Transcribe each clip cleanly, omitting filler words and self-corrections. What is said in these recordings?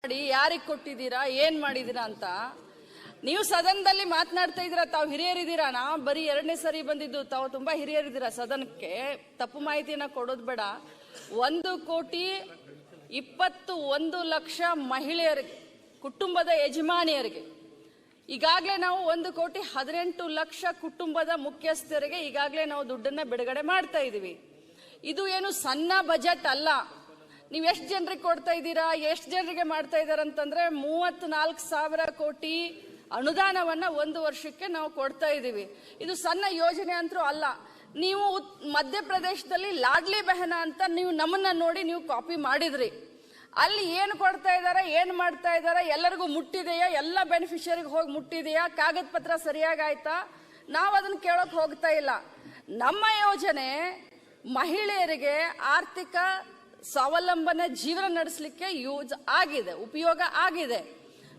ಮಾಡಿ ಯಾರಿಗೆ ಕೊಟ್ಟಿದ್ದೀರಾ ಏನ್ ಮಾಡಿದೀರಾ ಅಂತ ನೀವು ಸದನದಲ್ಲಿ ಮಾತನಾಡ್ತಾ ಇದ್ದೀರಾ. ತಾವು ಹಿರಿಯರಿದ್ದೀರಾ, ನಾ ಬರೀ 2ನೇ ಸರಿ ಬಂದಿದ್ದು, ತಾವು ತುಂಬಾ ಹಿರಿಯರಿದ್ದೀರಾ ಸದನಕ್ಕೆ. ತಪ್ಪು ಮಾಹಿತಿಯನ್ನ ಕೊಡೋದು ಬೇಡ. 1,21,00,000 ಮಹಿಳೆಯರಿಗೆ, ಕುಟುಂಬದ ಯಜಮಾನಿಯರಿಗೆ ಈಗಾಗಲೇ ನಾವು 1,18,00,000 ಕುಟುಂಬದ ಮುಖ್ಯಸ್ಥರಿಗೆ ಈಗಾಗಲೇ ನಾವು ದುಡ್ಡನ್ನ ಬಿಡುಗಡೆ ಮಾಡ್ತಾ ಇದೀವಿ. ಇದು ಏನು ಸಣ್ಣ ಬಜೆಟ್ ಅಲ್ಲ. ನೀವು ಎಷ್ಟು ಜನರಿಗೆ ಕೊಡ್ತಾ ಇದ್ದೀರಾ, ಎಷ್ಟು ಜನರಿಗೆ ಮಾಡ್ತಾ ಇದ್ದಾರೆ ಅಂತಂದ್ರೆ 34,000 ಕೋಟಿ ಅನುದಾನವನ್ನ 1 ವರ್ಷಕ್ಕೆ ನಾವು ಕೊಡ್ತಾ ಇದ್ದೀವಿ. ಇದು ಸಣ್ಣ ಯೋಜನೆ ಅಂತೂ ಅಲ್ಲ. ನೀವು ಮಧ್ಯಪ್ರದೇಶದಲ್ಲಿ ಲಾಡ್ಲಿ ಬೆಹನ ಅಂತ ನೀವು ನಮ್ಮನ್ನ ನೋಡಿ ನೀವು ಕಾಪಿ ಮಾಡಿದ್ರಿ. ಅಲ್ಲಿ ಏನು ಕೊಡ್ತಾ ಇದ್ದಾರೆ, ಏನು ಮಾಡ್ತಾ ಇದ್ದಾರೆ, ಎಲ್ಲರಿಗೂ ಮುಟ್ಟಿದೆಯಾ, ಎಲ್ಲ ಬೆನಿಫಿಷರಿಗೆ ಹೋಗಿ ಮುಟ್ಟಿದೆಯಾ, ಕಾಗದ ಪತ್ರ ಸರಿಯಾಗಿ ಆಯ್ತಾ, ನಾವು ಅದನ್ನ ಕೇಳೋಕೆ ಹೋಗ್ತಾ ಇಲ್ಲ. ನಮ್ಮ ಯೋಜನೆ ಮಹಿಳೆಯರಿಗೆ ಆರ್ಥಿಕ ಸ್ವಾವಲಂಬನೆ ಜೀವನ ನಡೆಸಲಿಕ್ಕೆ ಯೂಸ್ ಆಗಿದೆ, ಉಪಯೋಗ ಆಗಿದೆ.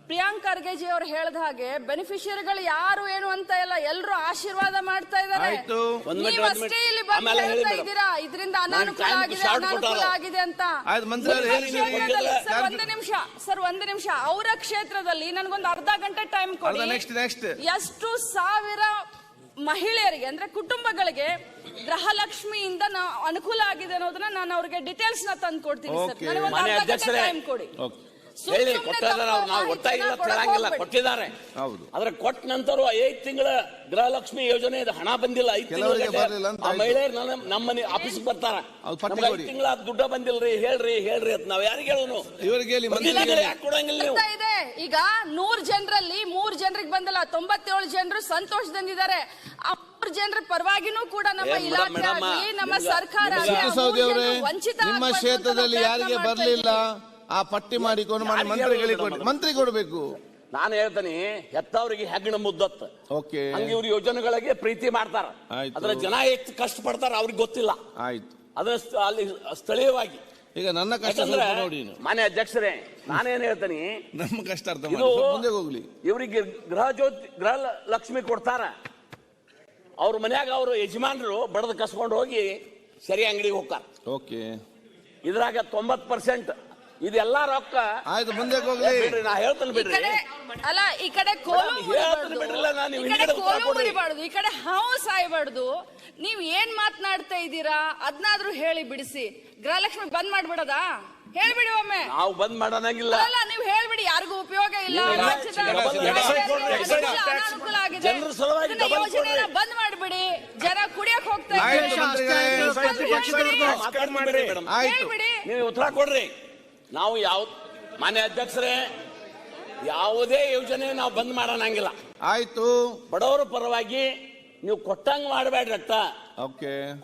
ಪ್ರಿಯಾಂಕ್ ಖರ್ಗೆಜಿ ಅವರು ಹೇಳಿದ ಹಾಗೆ ಬೆನಿಫಿಷಿಯರಿಗಳು ಯಾರು ಏನು ಅಂತ ಇಲ್ಲ, ಎಲ್ಲರೂ ಆಶೀರ್ವಾದ ಮಾಡ್ತಾ ಇದ್ದಾರೆ. ನೀವಷ್ಟೇ ಇಲ್ಲಿ ಬಂದು ಹೇಳ್ತಾ ಇದ್ದೀರಾ ಇದರಿಂದ ಅನಾನುಕೂಲ ಆಗಿದೆ, ಅನಾನುಕೂಲ ಆಗಿದೆ ಅಂತ. ಒಂದು ನಿಮಿಷ ಅವರ ಕ್ಷೇತ್ರದಲ್ಲಿ ನನಗೊಂದು ಅರ್ಧ ಗಂಟೆ ಟೈಮ್ ಕೊಡಿ. ಎಷ್ಟು ಸಾವಿರ ಮಹಿಳೆಯರಿಗೆ ಅಂದ್ರೆ ಕುಟುಂಬಗಳಿಗೆ ಗೃಹಲಕ್ಷ್ಮಿಯಿಂದ ಅನುಕೂಲ ಆಗಿದೆ ಅನ್ನೋದನ್ನ ನಾನು ಅವ್ರಿಗೆ ಡೀಟೇಲ್ಸ್ ನ ತಂದು ಕೊಡ್ತೀನಿ ಸರ್. ನನಗೊಂದು ಅರ್ಧ ಗಂಟೆ ಟೈಮ್ ಕೊಡಿ. ಕೊಟ್ಟಿದ್ದಾರೆ. ಆದ್ರೆ ಕೊಟ್ಟ ನಂತರ 5 ತಿಂಗಳ ಗೃಹಲಕ್ಷ್ಮಿ ಯೋಜನೆ ಹಣ ಬಂದಿಲ್ಲ. 5 ತಿಂಗಳ ಮಹಿಳೆಯರು ನಮ್ಮ ಆಫೀಸ್ ಬರ್ತಾರ, 5 ತಿಂಗಳ ದುಡ್ಡ ಬಂದಿಲ್ರಿ, ಹೇಳ್ರಿ ಅಂತ ನಾವ್ ಯಾರಿಗೆ ಹೇಳೋನು? ಕೊಡಂಗಿಲ್ಲ. ಈಗ 100 ಜನರಲ್ಲಿ 3 ಜನರಿಗೆ ಬಂದಿಲ್ಲ, 97 ಜನರು ಸಂತೋಷದಿಂದಿದ್ದಾರೆ. 3 ಜನರ ಪರವಾಗಿನೂ ಕೂಡ ನಮ್ಮ ಇಲಾಖೆ ಆಗಲಿ, ನಮ್ಮ ಸರ್ಕಾರ ವಂಚಿತ ನಿಮ್ಮ ಕ್ಷೇತ್ರದಲ್ಲಿ ಯಾರಿಗೆ ಬರಲಿಲ್ಲ ಆ ಪಟ್ಟಿ ಮಾಡಿಕೊಂಡು ಮಂತ್ರಿ ಕೊಡಬೇಕು. ನಾನು ಹೇಳ್ತೇನೆ, ಹೆತ್ತವರಿಗೆ ಹೆಗ್ಗಣ ಮುದ್ದತ್. ಹಂಗೆ ಇವ್ರ ಯೋಜನೆಗಳಿಗೆ ಪ್ರೀತಿ ಮಾಡ್ತಾರ, ಅದ್ರ ಜನ ಎಷ್ಟು ಕಷ್ಟ ಪಡ್ತಾರ ಅವ್ರಿಗೆ ಗೊತ್ತಿಲ್ಲ. ಆಯ್ತು, ಅದನ್ನ ಅಲ್ಲಿ ಸ್ಥಳೀಯವಾಗಿ ಈಗ ನನ್ನ ಕಷ್ಟ ನೋಡಿ. ಮಾನ್ಯ ಅಧ್ಯಕ್ಷರೇ, ನಾನೇನ್ ಹೇಳ್ತೇನೆ, ನಮ್ಮ ಕಷ್ಟ ಅರ್ಥ ಮುಂದೆ ಹೋಗ್ಲಿ. ಇವರಿಗೆ ಗೃಹ ಲಕ್ಷ್ಮಿ ಕೊಡ್ತಾರ, ಅವ್ರ ಮನ್ಯಾಗ ಅವ್ರ ಯಜಮಾನರು ಬಡದ ಕಸ್ಕೊಂಡು ಹೋಗಿ ಸರಿ ಅಂಗಡಿಗೆ ಹೋಗ್ತಾರ. ಇದ್ರಾಗ 90% ಇದೆಲ್ಲ ರೊಕ್ಕ. ಆಯ್ತು, ಮುಂದೆ ಹೋಗ್ಲಿ. ನಾ ಹೇಳ್ತೇನೆ ಬಿಡ್ರಿ. ಅಲ್ಲ, ಈ ಕಡೆ ಕೋಲು ಮುರಿಬಾರ್ದು, ಈ ಕಡೆ ಹಾವು ಸಾಯ್ಬಾರ್ದು. ನೀವ್ ಏನ್ ಮಾತನಾಡ್ತಾ ಇದ್ದೀರಾ ಅದ್ನಾದ್ರೂ ಹೇಳಿ ಬಿಡಿಸಿ. ಗೃಹಲಕ್ಷ್ಮಿ ಬಂದ್ ಮಾಡ್ಬಿಡದಾ? ಹೇಳ್ಬಿಡಿ ಒಮ್ಮೆ. ನಾವು ಬಂದ್ ಮಾಡಂಗಿಲ್ಲ. ಅಲ್ಲ, ನೀವು ಹೇಳ್ಬಿಡಿ, ಯಾರಿಗೂ ಉಪಯೋಗ ಇಲ್ಲ, ಅನಾನುಕೂಲ ಆಗಿದೆ, ಯೋಜನೆ ಬಂದ್ ಮಾಡ್ಬಿಡಿ. ಜನ ಕುಡಿಯಕ್ ಹೋಗ್ತಾ ಹೇಳ್ಬಿಡಿ. ನೀವು ಉತ್ತರ ಕೊಡ್ರಿ. ನಾವು ಮಾನ್ಯ ಅಧ್ಯಕ್ಷರೇ, ಯಾವುದೇ ಯೋಜನೆ ನಾವು ಬಂದ್ ಮಾಡಂಗಿಲ್ಲ. ಆಯ್ತು, ಬಡವರ ಪರವಾಗಿ ನೀವು ಕೊಟ್ಟಂಗ್ ಮಾಡಬೇಡ್ರಿ.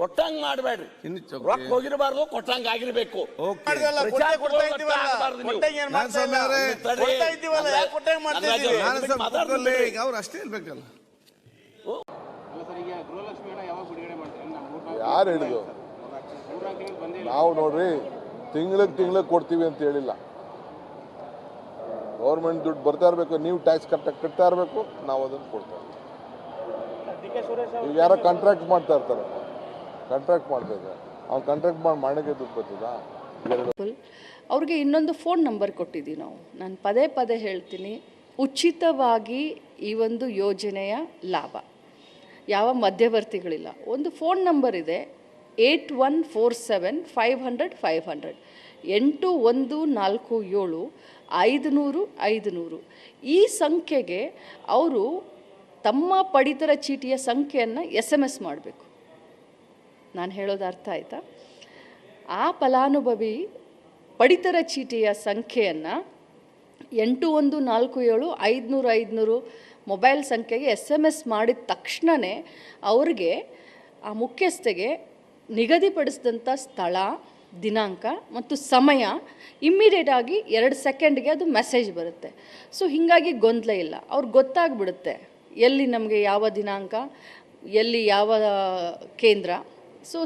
ಕೊಟ್ಟಂಗ್ ಮಾಡಬೇಡ್ರಿ. ರೊಕ್ಕ ಹೋಗಿರಬಾರ್ದು, ಕೊಟ್ಟಂಗ್ ಆಗಿರ್ಬೇಕು. ಅಷ್ಟೇ ಇರ್ಬೇಕಲ್ಲ. ಯಾರು ಹೇಳಿದ್ರು? ನಾವು ನೋಡ್ರಿ ತಿಂಗಳಿಗೆ ಕೊಡ್ತೀವಿ ಅಂತ ಹೇಳಿಲ್ಲ. ಗೌರ್ಮೆಂಟ್ ದುಡ್ಡು ಬರ್ತಾ ಇರಬೇಕು, ನೀವು ಟ್ಯಾಕ್ಸ್ ಕಟ್ತಾ ಇರಬೇಕು, ನಾವು ಅದನ್ನು ಕೊಡ್ತಾ ಇರ್ತೀವಿ. ಈಗ ಯಾರೋ ಕಾಂಟ್ರಾಕ್ಟ್ ಮಾಡ್ತಾ ಇರ್ತಾರೆ, ಕಾಂಟ್ರಾಕ್ಟ್ ಮಾಡ್ಬೇಕು, ಅವ್ನು ಕಾಂಟ್ರಾಕ್ಟ್ ಮಾಡಕ್ಕೆ ದುಡ್ಡು ಬರ್ತದ? ಅವ್ರಿಗೆ ಇನ್ನೊಂದು ಫೋನ್ ನಂಬರ್ ಕೊಟ್ಟಿದ್ದೀವಿ ನಾವು. ನಾನು ಪದೇ ಹೇಳ್ತೀನಿ, ಉಚಿತವಾಗಿ ಈ ಒಂದು ಯೋಜನೆಯ ಲಾಭ, ಯಾವ ಮಧ್ಯವರ್ತಿಗಳಿಲ್ಲ. ಒಂದು ಫೋನ್ ನಂಬರ್ ಇದೆ, 8147 500 500 8147 500 500. ಈ ಸಂಖ್ಯೆಗೆ ಅವರು ತಮ್ಮ ಪಡಿತರ ಚೀಟಿಯ ಸಂಖ್ಯೆಯನ್ನು SMS ಮಾಡಬೇಕು. ನಾನು ಹೇಳೋದು ಅರ್ಥ ಆಯ್ತಾ? ಆ ಫಲಾನುಭವಿ ಪಡಿತರ ಚೀಟಿಯ ಸಂಖ್ಯೆಯನ್ನು 8147 500 500 ಮೊಬೈಲ್ ಸಂಖ್ಯೆಗೆ SMS ಮಾಡಿದ ತಕ್ಷಣವೇ ಅವ್ರಿಗೆ, ಆ ಮುಖ್ಯಸ್ಥೆಗೆ ನಿಗದಿಪಡಿಸಿದಂಥ ಸ್ಥಳ, ದಿನಾಂಕ ಮತ್ತು ಸಮಯ ಇಮ್ಮಿಡಿಯೇಟ್ ಆಗಿ 2 ಸೆಕೆಂಡ್ಗೆ ಅದು ಮೆಸೇಜ್ ಬರುತ್ತೆ. ಸೊ ಹೀಗಾಗಿ ಗೊಂದಲ ಇಲ್ಲ, ಅವ್ರಿಗೆ ಗೊತ್ತಾಗ್ಬಿಡುತ್ತೆ ಎಲ್ಲಿ ನಮಗೆ ಯಾವ ದಿನಾಂಕ, ಎಲ್ಲಿ ಯಾವ ಕೇಂದ್ರ, ಸೊ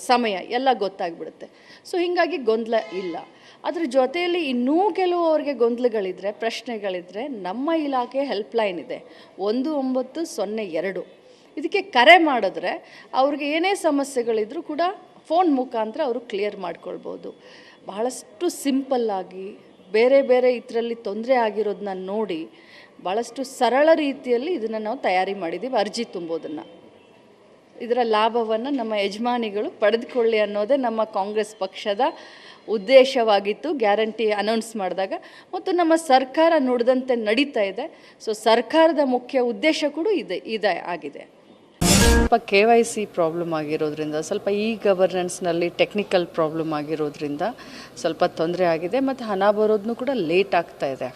ಸಮಯ ಎಲ್ಲ ಗೊತ್ತಾಗ್ಬಿಡುತ್ತೆ. ಸೊ ಹೀಗಾಗಿ ಗೊಂದಲ ಇಲ್ಲ. ಅದ್ರ ಜೊತೆಯಲ್ಲಿ ಇನ್ನೂ ಕೆಲವು ಅವ್ರಿಗೆ ಗೊಂದಲಗಳಿದ್ರೆ, ಪ್ರಶ್ನೆಗಳಿದ್ರೆ, ನಮ್ಮ ಇಲಾಖೆ ಹೆಲ್ಪ್ಲೈನ್ ಇದೆ 1902. ಇದಕ್ಕೆ ಕರೆ ಮಾಡಿದ್ರೆ ಅವ್ರಿಗೆ ಏನೇ ಸಮಸ್ಯೆಗಳಿದ್ರೂ ಕೂಡ ಫೋನ್ ಮುಖಾಂತರ ಅವರು ಕ್ಲಿಯರ್ ಮಾಡ್ಕೊಳ್ಬೋದು. ಬಹಳಷ್ಟು ಸಿಂಪಲ್ಲಾಗಿ ಬೇರೆ ಬೇರೆ ಇದರಲ್ಲಿ ತೊಂದರೆ ಆಗಿರೋದನ್ನ ನೋಡಿ ಭಾಳಷ್ಟು ಸರಳ ರೀತಿಯಲ್ಲಿ ಇದನ್ನು ನಾವು ತಯಾರಿ ಮಾಡಿದ್ದೀವಿ, ಅರ್ಜಿ ತುಂಬೋದನ್ನು. ಇದರ ಲಾಭವನ್ನು ನಮ್ಮ ಯಜಮಾನಿಗಳು ಪಡೆದುಕೊಳ್ಳಿ ಅನ್ನೋದೇ ನಮ್ಮ ಕಾಂಗ್ರೆಸ್ ಪಕ್ಷದ ಉದ್ದೇಶವಾಗಿತ್ತು ಗ್ಯಾರಂಟಿ ಅನೌನ್ಸ್ ಮಾಡಿದಾಗ, ಮತ್ತು ನಮ್ಮ ಸರ್ಕಾರ ನುಡಿದಂತೆ ನಡೀತಾ ಇದೆ. ಸೊ ಸರ್ಕಾರದ ಮುಖ್ಯ ಉದ್ದೇಶ ಕೂಡ ಇದೆ ಆಗಿದೆ. ಸ್ವಲ್ಪ KYC ಪ್ರಾಬ್ಲಮ್ ಆಗಿರೋದ್ರಿಂದ, ಸ್ವಲ್ಪ ಗವರ್ನೆನ್ಸ್ನಲ್ಲಿ ಟೆಕ್ನಿಕಲ್ ಪ್ರಾಬ್ಲಮ್ ಆಗಿರೋದ್ರಿಂದ ಸ್ವಲ್ಪ ತೊಂದರೆ ಆಗಿದೆ, ಮತ್ತು ಹಣ ಬರೋದನ್ನು ಕೂಡ ಲೇಟ್ ಆಗ್ತಾ ಇದೆ.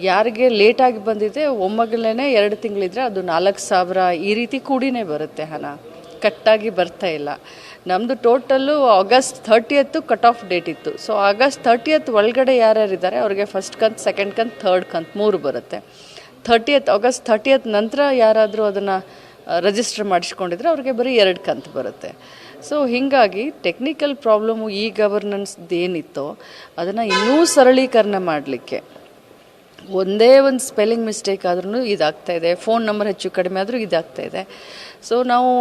ಯಾರಿಗೆ ಲೇಟಾಗಿ ಬಂದಿದೆ ಒಮ್ಮೆಗಲೇ 2 ತಿಂಗಳಿದ್ರೆ ಅದು 4,000 ಈ ರೀತಿ ಕೂಡಿನೇ ಬರುತ್ತೆ, ಹಣ ಕಟ್ಟಾಗಿ ಬರ್ತಾ ಇಲ್ಲ. ನಮ್ಮದು total August 30 cut off date ಇತ್ತು. ಸೊ ಆಗಸ್ಟ್ 30 ಒಳಗಡೆ ಯಾರ್ಯಾರಿದ್ದಾರೆ ಅವ್ರಿಗೆ ಫಸ್ಟ್ ಕಂತು, ಸೆಕೆಂಡ್ ಕಂತು, ಥರ್ಡ್ ಕಂತು 3 ಬರುತ್ತೆ. ಆಗಸ್ಟ್ 30 ನಂತರ ಯಾರಾದರೂ ಅದನ್ನು ರಿಜಿಸ್ಟರ್ ಮಾಡಿಸ್ಕೊಂಡಿದ್ರೆ ಅವ್ರಿಗೆ ಬರೀ 2 ಕಂತು ಬರುತ್ತೆ. ಸೊ ಹೀಗಾಗಿ ಟೆಕ್ನಿಕಲ್ ಪ್ರಾಬ್ಲಮ್ಮು ಗವರ್ನೆನ್ಸ್ದು ಏನಿತ್ತೋ ಅದನ್ನು ಇನ್ನೂ ಸರಳೀಕರಣ ಮಾಡಲಿಕ್ಕೆ, ಒಂದೇ ಒಂದು ಸ್ಪೆಲ್ಲಿಂಗ್ ಮಿಸ್ಟೇಕ್ ಆದ್ರೂ ಇದಾಗ್ತಾ ಇದೆ, ಫೋನ್ ನಂಬರ್ ಹೆಚ್ಚು ಕಡಿಮೆ ಆದರೂ ಇದಾಗ್ತಾ ಇದೆ. ಸೊ ನಾವು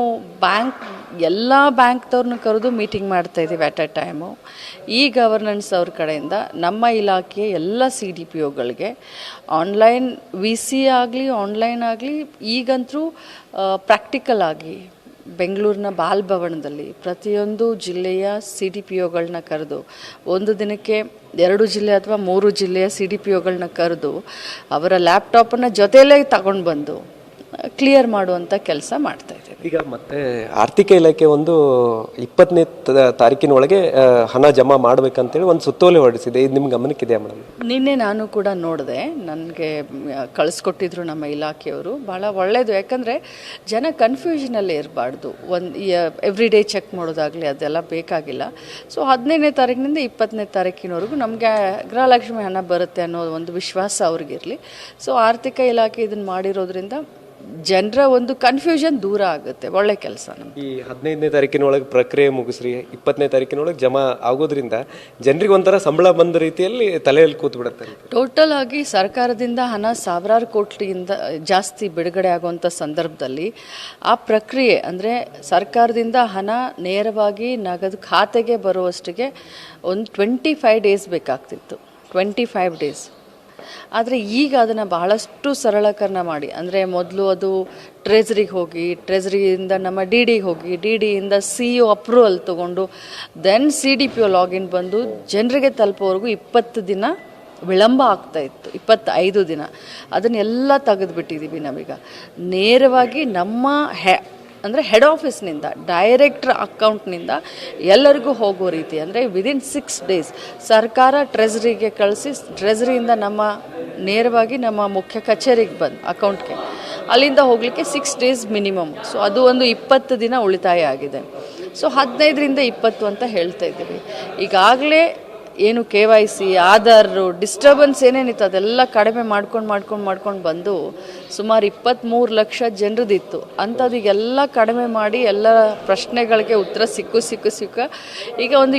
ಎಲ್ಲ ಬ್ಯಾಂಕ್ದವ್ರನ್ನ ಕರೆದು ಮೀಟಿಂಗ್ ಮಾಡ್ತಾಯಿದ್ದೀವಿ ಅಟ್ ಎ ಟೈಮು. ಗವರ್ನೆನ್ಸ್ ಅವ್ರ ಕಡೆಯಿಂದ ನಮ್ಮ ಇಲಾಖೆಯ ಎಲ್ಲ CDPOಗಳಿಗೆ ಆನ್ಲೈನ್ VC ಆಗಲಿ ಆನ್ಲೈನ್ ಆಗಲಿ, ಈಗಂತೂ ಪ್ರಾಕ್ಟಿಕಲ್ ಆಗಿ ಬೆಂಗಳೂರಿನ ಬಾಲಭವನದಲ್ಲಿ ಪ್ರತಿಯೊಂದು ಜಿಲ್ಲೆಯ CDPOಗಳನ್ನ ಕರೆದು, ಒಂದು ದಿನಕ್ಕೆ 2 ಜಿಲ್ಲೆ ಅಥವಾ 3 ಜಿಲ್ಲೆಯ CDPOಗಳನ್ನ ಕರೆದು ಅವರ ಲ್ಯಾಪ್ಟಾಪನ್ನು ಜೊತೆಯಲ್ಲೇ ತಗೊಂಡು ಬಂದು ಕ್ಲಿಯರ್ ಮಾಡುವಂಥ ಕೆಲಸ ಮಾಡ್ತಾ ಇದ್ದೀವಿ. ಈಗ ಮತ್ತೆ ಆರ್ಥಿಕ ಇಲಾಖೆ ಒಂದು 20ನೇ ತಾರೀಕಿನೊಳಗೆ ಹಣ ಜಮಾ ಮಾಡಬೇಕಂತೇಳಿ ಒಂದು ಸುತ್ತೋಲೆ ಹೊರಡಿಸಿದೆ. ಇದು ನಿಮ್ಮ ಗಮನಕ್ಕಿದೆಯಾ ಮೇಡಮ್? ನಿನ್ನೆ ನಾನು ಕೂಡ ನೋಡಿದೆ, ನನಗೆ ಕಳಿಸ್ಕೊಟ್ಟಿದ್ರು ನಮ್ಮ ಇಲಾಖೆಯವರು. ಭಾಳ ಒಳ್ಳೆಯದು, ಯಾಕಂದರೆ ಜನ ಕನ್ಫ್ಯೂಷನಲ್ಲೇ ಇರಬಾರ್ದು. ಎವ್ರಿ ಡೇ ಚೆಕ್ ಮಾಡೋದಾಗಲಿ ಅದೆಲ್ಲ ಬೇಕಾಗಿಲ್ಲ. ಸೊ 15ನೇ ತಾರೀಕಿನಿಂದ 20ನೇ ತಾರೀಕಿನವರೆಗೂ ನಮಗೆ ಗೃಹಲಕ್ಷ್ಮಿ ಹಣ ಬರುತ್ತೆ ಅನ್ನೋ ಒಂದು ವಿಶ್ವಾಸ ಅವ್ರಿಗಿರಲಿ. ಸೊ ಆರ್ಥಿಕ ಇಲಾಖೆ ಇದನ್ನು ಮಾಡಿರೋದ್ರಿಂದ ಜನರ ಒಂದು ಕನ್ಫ್ಯೂಷನ್ ದೂರ ಆಗುತ್ತೆ. ಒಳ್ಳೆ ಕೆಲಸ. ಈ 15ನೇ ತಾರೀಕಿನೊಳಗೆ ಪ್ರಕ್ರಿಯೆ ಮುಗಿಸ್ರಿ, 20ನೇ ತಾರೀಕಿನೊಳಗೆ ಜಮಾ ಆಗೋದ್ರಿಂದ ಜನರಿಗೆ ಒಂಥರ ಸಂಬಳ ಬಂದ ರೀತಿಯಲ್ಲಿ ತಲೆಯಲ್ಲಿ ಕೂತು ಬಿಡುತ್ತೆ. ಟೋಟಲ್ ಆಗಿ ಸರ್ಕಾರದಿಂದ ಹಣ ಸಾವಿರಾರು ಕೋಟಿಯಿಂದ ಜಾಸ್ತಿ ಬಿಡುಗಡೆ ಆಗುವಂಥ ಸಂದರ್ಭದಲ್ಲಿ ಆ ಪ್ರಕ್ರಿಯೆ ಅಂದರೆ ಸರ್ಕಾರದಿಂದ ಹಣ ನೇರವಾಗಿ ನಗದು ಖಾತೆಗೆ ಬರುವಷ್ಟಿಗೆ ಒಂದು 25 ಡೇಸ್ ಬೇಕಾಗ್ತಿತ್ತು, 25 ಡೇಸ್. ಆದರೆ ಈಗ ಅದನ್ನು ಬಹಳಷ್ಟು ಸರಳೀಕರಣ ಮಾಡಿ, ಅಂದರೆ ಮೊದಲು ಅದು ಟ್ರೆಜರಿಗೆ ಹೋಗಿ, ಟ್ರೆಜರಿಯಿಂದ ನಮ್ಮ DDಗೆ ಹೋಗಿ, DDಯಿಂದ CO ಅಪ್ರೂವಲ್ ತೊಗೊಂಡು ದೆನ್ CDPO ಲಾಗಿನ್ ಬಂದು ಜನರಿಗೆ ತಲುಪೋವರೆಗೂ 20 ದಿನ ವಿಳಂಬ ಆಗ್ತಾಯಿತ್ತು, 25 ದಿನ. ಅದನ್ನೆಲ್ಲ ತೆಗೆದುಬಿಟ್ಟಿದ್ದೀವಿ ನಾವೀಗ. ನೇರವಾಗಿ ನಮ್ಮ ಅಂದರೆ ಹೆಡ್ ಆಫೀಸ್ನಿಂದ ಡೈರೆಕ್ಟ್ರ್ ಅಕೌಂಟ್ನಿಂದ ಎಲ್ಲರಿಗೂ ಹೋಗೋ ರೀತಿ, ಅಂದರೆ ವಿದಿನ್ 6 ಡೇಸ್ ಸರ್ಕಾರ ಟ್ರೆಜರಿಗೆ ಕಳಿಸಿ, ಟ್ರೆಜರಿಯಿಂದ ನಮ್ಮ ನೇರವಾಗಿ ನಮ್ಮ ಮುಖ್ಯ ಕಚೇರಿಗೆ ಬಂದು ಅಕೌಂಟ್ಗೆ, ಅಲ್ಲಿಂದ ಹೋಗಲಿಕ್ಕೆ 6 ಡೇಸ್ ಮಿನಿಮಮ್. ಸೊ ಅದು ಒಂದು 20 ದಿನ ಉಳಿತಾಯ ಆಗಿದೆ. ಸೊ 15ರಿಂದ 20 ಅಂತ ಹೇಳ್ತಾ ಇದ್ದೀವಿ. ಈಗಾಗಲೇ ಏನು KYC, ಆಧಾರು, ಡಿಸ್ಟರ್ಬೆನ್ಸ್ ಏನೇನಿತ್ತು ಅದೆಲ್ಲ ಕಡಿಮೆ ಮಾಡ್ಕೊಂಡು ಬಂದು ಸುಮಾರು 23 ಲಕ್ಷ ಜನರದಿತ್ತು ಅಂಥದ್ದು ಎಲ್ಲ ಕಡಿಮೆ ಮಾಡಿ ಎಲ್ಲ ಪ್ರಶ್ನೆಗಳಿಗೆ ಉತ್ತರ ಸಿಕ್ಕ ಈಗ ಒಂದು